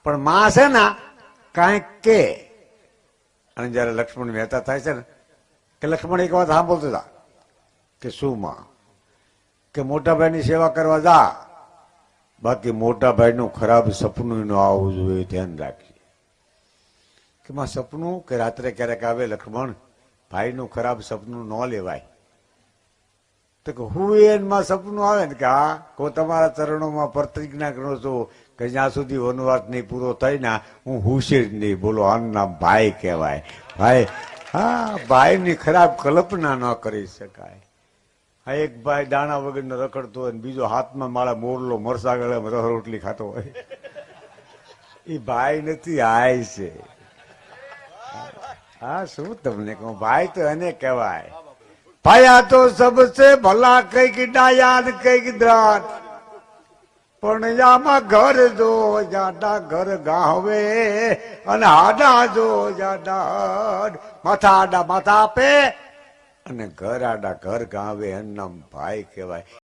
પણ માં છે ને કાંઈક કે. અને જયારે લક્ષ્મણ મહેતા થાય છે ને કે લક્ષ્મણ એક વાત સાંભળતો હતા કે શું માં કે મોટા ભાઈની સેવા કરવા જા, બાકી મોટા ભાઈનું ખરાબ સપનું ન આવવું જોઈએ, ધ્યાન રાખીએ. કે માં સપનું કે રાત્રે ક્યારેક આવે લક્ષ્મણ, ભાઈનું ખરાબ સપનું ન લેવાય. તો કે હું એમાં સપનું આવે ને કે હા હું તમારા ચરણોમાં પ્રતિજ્ઞા કરું છું કે જ્યાં સુધી વનવાસ નહીં પૂરો થાય ને હું હુશે જ નહીં. બોલો આનું નામ ભાઈ કહેવાય. ભાઈ, હા, ભાઈની ખરાબ કલ્પના ન કરી શકાય. હા, એક ભાઈ દાણા વગરનો રખડતો હોય ને બીજો હાથમાં માળા મોરલો મરસા ગળે રોટલી ખાતો હોય, એ ભાઈ નથી, આય છે. હા, શું તમને કહું, ભાઈ તો એને કહેવાય. ભાયા તો સબસે ભલા કઈક ડાયાદ કઈક દ્રાત, પણ આમાં ઘર જો જાડા ઘર ગાવે અને આડા જો જાડા માથા આડા માથા આપે અને ઘર આડા ઘર ગાવે, એનું નામ ભાઈ કહેવાય.